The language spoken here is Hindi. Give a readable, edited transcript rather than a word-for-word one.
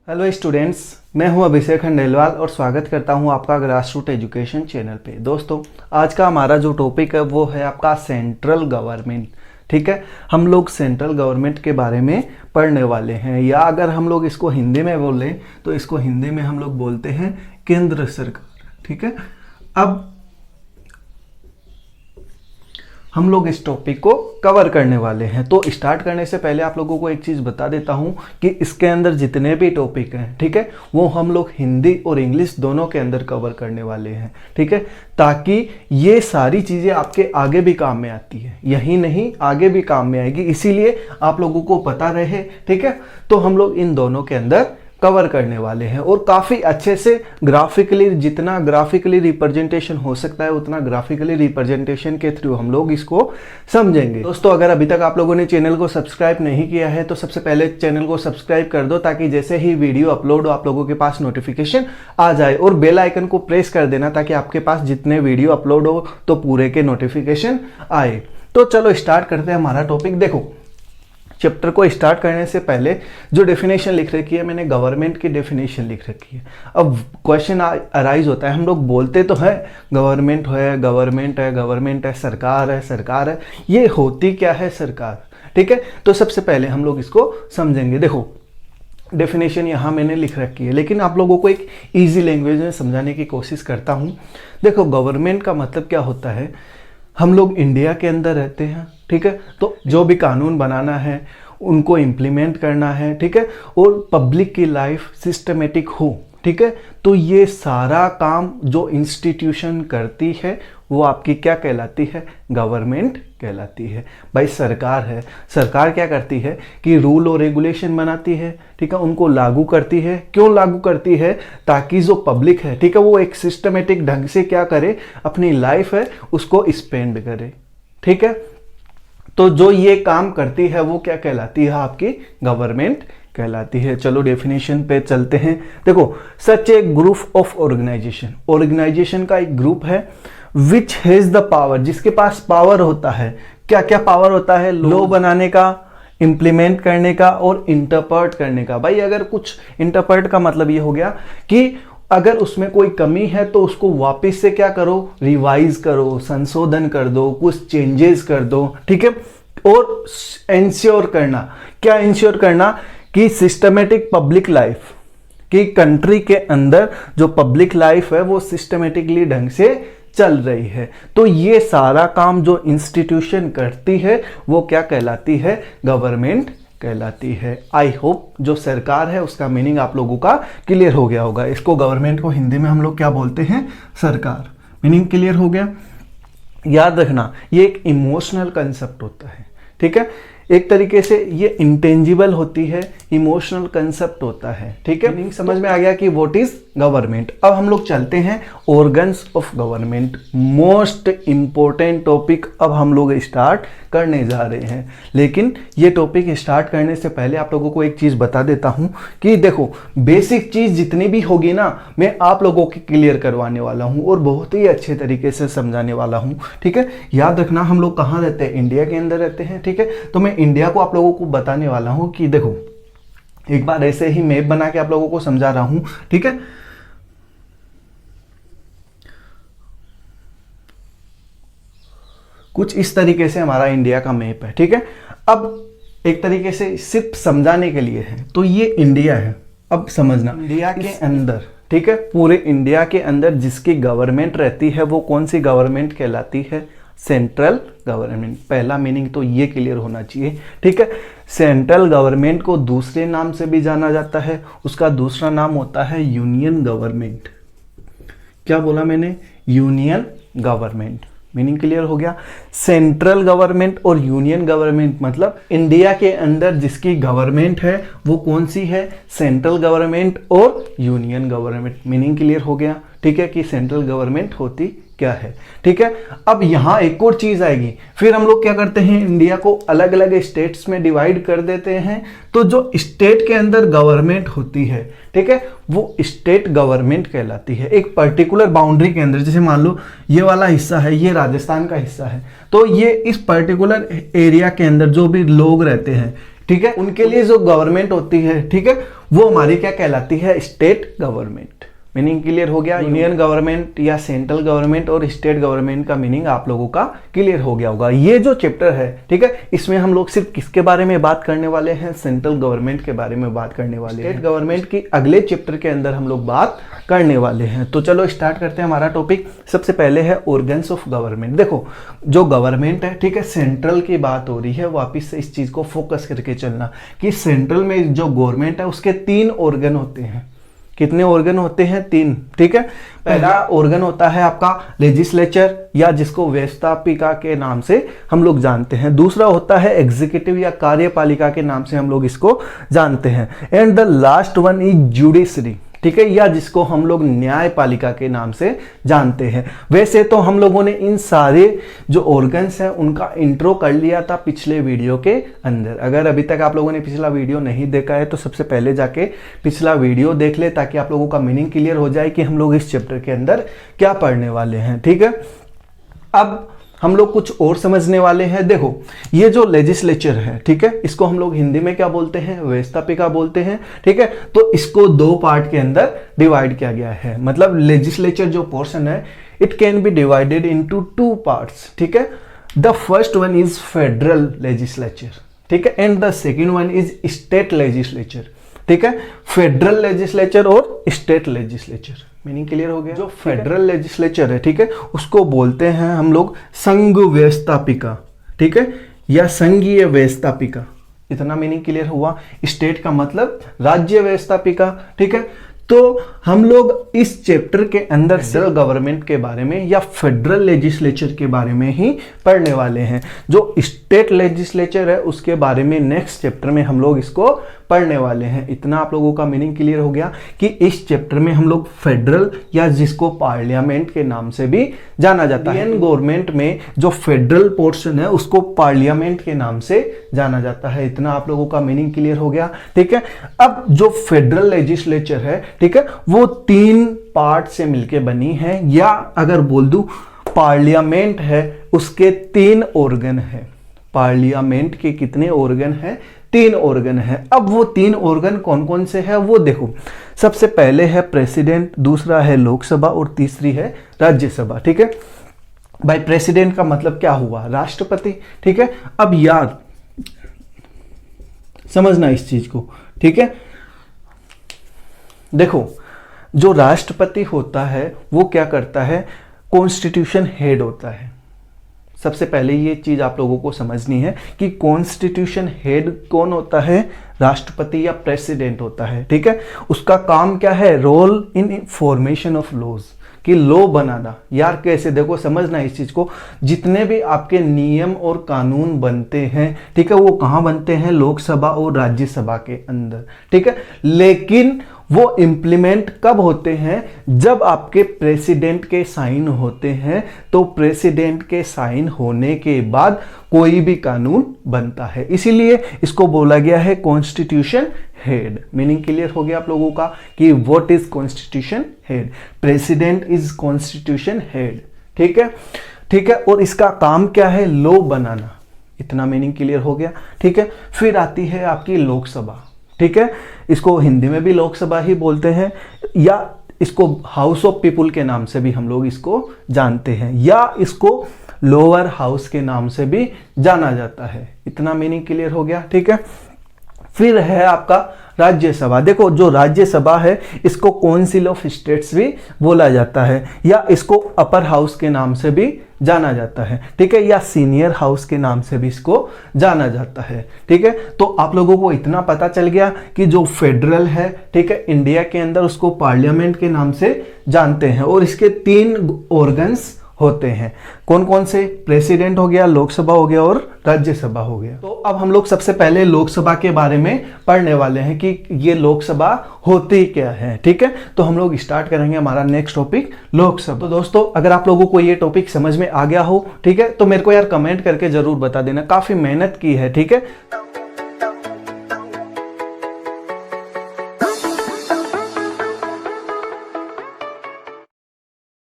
हेलो स्टूडेंट्स, मैं हूं अभिषेक खंडेलवाल और स्वागत करता हूं आपका ग्रासरूट एजुकेशन चैनल पे। दोस्तों, आज का हमारा जो टॉपिक है वो है आपका सेंट्रल गवर्नमेंट। ठीक है, हम लोग सेंट्रल गवर्नमेंट के बारे में पढ़ने वाले हैं, या अगर हम लोग इसको हिंदी में बोलें तो इसको हिंदी में हम लोग बोलते हैं केंद्र सरकार। ठीक है, अब हम लोग इस टॉपिक को कवर करने वाले हैं। तो स्टार्ट करने से पहले आप लोगों को एक चीज़ बता देता हूं कि इसके अंदर जितने भी टॉपिक हैं, ठीक है, वो हम लोग हिंदी और इंग्लिश दोनों के अंदर कवर करने वाले हैं। ठीक है, ताकि ये सारी चीज़ें आपके आगे भी काम में आती है, यही नहीं आगे भी काम में आएगी, इसीलिए आप लोगों को पता रहे। ठीक है, तो हम लोग इन दोनों के अंदर कवर करने वाले हैं और काफ़ी अच्छे से ग्राफिकली, जितना ग्राफिकली रिप्रेजेंटेशन हो सकता है उतना ग्राफिकली रिप्रेजेंटेशन के थ्रू हम लोग इसको समझेंगे। दोस्तों, अगर अभी तक आप लोगों ने चैनल को सब्सक्राइब नहीं किया है तो सबसे पहले चैनल को सब्सक्राइब कर दो, ताकि जैसे ही वीडियो अपलोड हो आप लोगों के पास नोटिफिकेशन आ जाए, और बेल आइकन को प्रेस कर देना ताकि आपके पास जितने वीडियो अपलोड हो तो पूरे के नोटिफिकेशन आए। तो चलो स्टार्ट करते हैं हमारा टॉपिक। देखो, चैप्टर को स्टार्ट करने से पहले जो डेफिनेशन लिख रखी है मैंने, गवर्नमेंट की डेफिनेशन लिख रखी है। अब क्वेश्चन अराइज होता है, हम लोग बोलते तो है गवर्नमेंट है, गवर्नमेंट है, गवर्नमेंट है, सरकार है, सरकार है, ये होती क्या है सरकार? ठीक है, तो सबसे पहले हम लोग इसको समझेंगे। देखो, डेफिनेशन यहाँ मैंने लिख रखी है, लेकिन आप लोगों को एक ईजी लैंग्वेज में समझाने की कोशिश करता हूँ। देखो, गवर्नमेंट का मतलब क्या होता है, हम लोग इंडिया के अंदर रहते हैं। ठीक है, तो जो भी कानून बनाना है उनको इम्प्लीमेंट करना है। ठीक है, और पब्लिक की लाइफ सिस्टमेटिक हो। ठीक है, तो ये सारा काम जो इंस्टीट्यूशन करती है वो आपकी क्या कहलाती है? गवर्नमेंट कहलाती है। भाई, सरकार है, सरकार क्या करती है कि रूल और रेगुलेशन बनाती है। ठीक है, उनको लागू करती है। क्यों लागू करती है? ताकि जो पब्लिक है, ठीक है, वो एक सिस्टमेटिक ढंग से क्या करे, अपनी लाइफ है उसको स्पेंड करे। ठीक है, तो जो ये काम करती है वो क्या कहलाती है? आपकी गवर्नमेंट कहलाती है। चलो डेफिनेशन पे चलते हैं। देखो, सच ए ग्रुप ऑफ ऑर्गेनाइजेशन, ऑर्गेनाइजेशन का एक ग्रुप है विच हैज द पावर, जिसके पास पावर होता है। क्या क्या पावर होता है? लॉ बनाने का, इंप्लीमेंट करने का और इंटरप्रेट करने का। भाई, अगर कुछ इंटरप्रेट का मतलब ये हो गया कि अगर उसमें कोई कमी है तो उसको वापस से क्या करो, रिवाइज करो, संशोधन कर दो, कुछ चेंजेस कर दो। ठीक है, और इंश्योर करना, क्या इंश्योर करना कि सिस्टमेटिक पब्लिक लाइफ की कंट्री के अंदर जो पब्लिक लाइफ है वो सिस्टमेटिकली ढंग से चल रही है। तो ये सारा काम जो इंस्टीट्यूशन करती है वो क्या कहलाती है? गवर्नमेंट कहलाती है। आई होप जो सरकार है उसका मीनिंग आप लोगों का क्लियर हो गया होगा। इसको, गवर्नमेंट को हिंदी में हम लोग क्या बोलते हैं? सरकार। मीनिंग क्लियर हो गया? याद रखना, ये एक इमोशनल कंसेप्ट होता है। ठीक है, एक तरीके से ये इंटेंजिबल होती है, इमोशनल कंसेप्ट होता है। ठीक है, मीनिंग समझ में आ गया कि व्हाट इज गवर्नमेंट। अब हम लोग चलते हैं organs of government, most important topic अब हम लोग स्टार्ट करने जा रहे हैं। लेकिन ये टॉपिक स्टार्ट करने से पहले आप लोगों को एक चीज बता देता हूं कि देखो, बेसिक चीज जितनी भी होगी ना, मैं आप लोगों की क्लियर करवाने वाला हूं और बहुत ही अच्छे तरीके से समझाने वाला हूं। ठीक है, याद रखना, हम लोग कहाँ रहते हैं? इंडिया के अंदर रहते हैं। ठीक है, तो मैं इंडिया को आप लोगों को बताने वाला हूं कि देखो, एक बार ऐसे ही मैप बना के आप लोगों को समझा रहा हूं। ठीक है, कुछ इस तरीके से हमारा इंडिया का मैप है। ठीक है, अब एक तरीके से सिर्फ समझाने के लिए है, तो ये इंडिया है। अब समझना, इंडिया के अंदर, ठीक है, पूरे इंडिया के अंदर जिसकी गवर्नमेंट रहती है वो कौन सी गवर्नमेंट कहलाती है? Central government. पहला मीनिंग तो ये क्लियर होना चाहिए। ठीक है, सेंट्रल गवर्नमेंट को दूसरे नाम से भी जाना जाता है, उसका दूसरा नाम होता है यूनियन गवर्नमेंट। क्या बोला मैंने? Union government. मीनिंग क्लियर हो गया? सेंट्रल गवर्नमेंट और यूनियन गवर्नमेंट मतलब इंडिया के अंदर जिसकी गवर्नमेंट है वो कौन सी है? सेंट्रल गवर्नमेंट और यूनियन गवर्नमेंट। मीनिंग क्लियर हो गया? ठीक है, कि सेंट्रल गवर्नमेंट होती क्या है। ठीक है, अब यहां एक और चीज आएगी। फिर हम लोग क्या करते हैं, इंडिया को अलग अलग स्टेट्स में डिवाइड कर देते हैं। तो जो स्टेट के अंदर गवर्नमेंट होती है, ठीक है, वो स्टेट गवर्नमेंट कहलाती है। एक पर्टिकुलर बाउंड्री के अंदर, जैसे मान लो ये वाला हिस्सा है, ये राजस्थान का हिस्सा है, तो ये इस पर्टिकुलर एरिया के अंदर जो भी लोग रहते हैं, ठीक है, उनके लिए जो गवर्नमेंट होती है, ठीक है, वो हमारी क्या कहलाती है, स्टेट गवर्नमेंट। मीनिंग क्लियर हो गया। यूनियन गवर्नमेंट या सेंट्रल गवर्नमेंट और स्टेट गवर्नमेंट का मीनिंग आप लोगों का क्लियर हो गया होगा। ये जो चैप्टर है, ठीक है, इसमें हम लोग सिर्फ किसके बारे में बात करने वाले हैं, सेंट्रल गवर्नमेंट के बारे में बात करने वाले हैं। स्टेट गवर्नमेंट की अगले चैप्टर के अंदर हम लोग बात करने वाले हैं। तो चलो स्टार्ट करते हैं हमारा टॉपिक। सबसे पहले है ऑर्गन्स ऑफ गवर्नमेंट। देखो जो गवर्नमेंट है, ठीक है, सेंट्रल की बात हो रही है, वापिस से इस चीज को फोकस करके चलना कि सेंट्रल में जो गवर्नमेंट है उसके 3 ऑर्गन होते हैं। कितने ऑर्गन होते हैं, 3, ठीक है। पहला ऑर्गन होता है आपका लेजिस्लेचर या जिसको व्यवस्थापिका के नाम से हम लोग जानते हैं। दूसरा होता है एग्जीक्यूटिव या कार्यपालिका के नाम से हम लोग इसको जानते हैं। And the last one is judiciary, ठीक है, या जिसको हम लोग न्यायपालिका के नाम से जानते हैं। वैसे तो हम लोगों ने इन सारे जो ऑर्गन्स हैं उनका इंट्रो कर लिया था पिछले वीडियो के अंदर। अगर अभी तक आप लोगों ने पिछला वीडियो नहीं देखा है तो सबसे पहले जाके पिछला वीडियो देख ले, ताकि आप लोगों का मीनिंग क्लियर हो जाए कि हम लोग इस चैप्टर के अंदर क्या पढ़ने वाले हैं, ठीक है। अब हम लोग कुछ और समझने वाले हैं। देखो ये जो लेजिस्लेचर है, ठीक है, इसको हम लोग हिंदी में क्या बोलते हैं, व्यवस्थापिका बोलते हैं, ठीक है। तो इसको 2 पार्ट के अंदर डिवाइड किया गया है। मतलब लेजिस्लेचर जो पोर्शन है it can be divided into 2 parts, ठीक है। The first one is federal legislature, ठीक है, and the second one is state legislature, ठीक है। फेडरल लेजिस्लेचर और स्टेट लेजिस्लेचर, मीनिंग क्लियर हो गया। जो फेडरल लेजिस्लेचर है, ठीक है, उसको बोलते हैं हम लोग संघ व्यवस्थापिका, ठीक है, या संघीय व्यवस्थापिका। इतना मीनिंग क्लियर हुआ। स्टेट का मतलब राज्य व्यवस्थापिका, ठीक है। तो हम लोग इस चैप्टर के अंदर फेडरल गवर्नमेंट के बारे में या फेडरल लेजिस्लेचर के बारे में ही पढ़ने वाले हैं। जो स्टेट लेजिस्लेचर है उसके बारे में नेक्स्ट चैप्टर में हम लोग इसको पढ़ने वाले हैं। इतना आप लोगों का मीनिंग क्लियर हो गया कि इस चैप्टर में हम लोग फेडरल या जिसको पार्लियामेंट के नाम से भी जाना जाता है, इंडियन गवर्नमेंट में जो फेडरल पोर्शन है उसको पार्लियामेंट के नाम से जाना जाता है। इतना आप लोगों का मीनिंग क्लियर हो गया, ठीक है। अब जो फेडरल लेजिस्लेचर है, ठीक है, वो 3 पार्ट से मिलकर बनी है, या अगर बोल दूं पार्लियामेंट है उसके 3 ऑर्गन है। पार्लियामेंट के कितने ऑर्गन है, 3 ऑर्गन है। अब वो 3 ऑर्गन कौन कौन से हैं वो देखो। सबसे पहले है प्रेसिडेंट, दूसरा है लोकसभा और तीसरी है राज्यसभा, ठीक है। भाई प्रेसिडेंट का मतलब क्या हुआ, राष्ट्रपति, ठीक है। अब यार समझना इस चीज को, ठीक है। देखो जो राष्ट्रपति होता है वो क्या करता है, कॉन्स्टिट्यूशन हेड होता है। सबसे पहले ये चीज आप लोगों को समझनी है कि कॉन्स्टिट्यूशन हेड कौन होता है, राष्ट्रपति या प्रेसिडेंट होता है, ठीक है। उसका काम क्या है, role in formation of laws, कि लॉ बनाना। यार कैसे, देखो समझना इस चीज को, जितने भी आपके नियम और कानून बनते हैं, ठीक है, वो कहाँ बनते हैं, लोकसभा और राज्यसभा के अंदर, ठीक है। लेकिन वो इंप्लीमेंट कब होते हैं, जब आपके प्रेसिडेंट के साइन होते हैं। तो प्रेसिडेंट के साइन होने के बाद कोई भी कानून बनता है, इसीलिए इसको बोला गया है कॉन्स्टिट्यूशन हेड। मीनिंग क्लियर हो गया आप लोगों का कि what is constitution head, president is constitution head, ठीक है, ठीक है। और इसका काम क्या है, लॉ बनाना। इतना मीनिंग क्लियर हो गया, ठीक है। फिर आती है आपकी लोकसभा, ठीक है, इसको हिंदी में भी लोकसभा ही बोलते हैं, या इसको हाउस ऑफ पीपुल के नाम से भी हम लोग इसको जानते हैं, या इसको लोअर हाउस के नाम से भी जाना जाता है। इतना मीनिंग क्लियर हो गया, ठीक है। फिर है आपका राज्यसभा। देखो जो राज्यसभा है इसको काउंसिल ऑफ स्टेट्स भी बोला जाता है, या इसको अपर हाउस के नाम से भी जाना जाता है, ठीक है, या सीनियर हाउस के नाम से भी इसको जाना जाता है, ठीक है। तो आप लोगों को इतना पता चल गया कि जो फेडरल है, ठीक है, इंडिया के अंदर उसको पार्लियामेंट के नाम से जानते हैं, और इसके 3 ऑर्गन्स होते हैं। कौन कौन से, प्रेसिडेंट हो गया, लोकसभा हो गया और राज्यसभा हो गया। तो अब हम लोग सबसे पहले लोकसभा के बारे में पढ़ने वाले हैं कि ये लोकसभा होती क्या है, ठीक है। तो हम लोग स्टार्ट करेंगे हमारा नेक्स्ट टॉपिक लोकसभा। तो दोस्तों अगर आप लोगों को ये टॉपिक समझ में आ गया हो, ठीक है, तो मेरे को यार कमेंट करके जरूर बता देना, काफी मेहनत की है, ठीक है।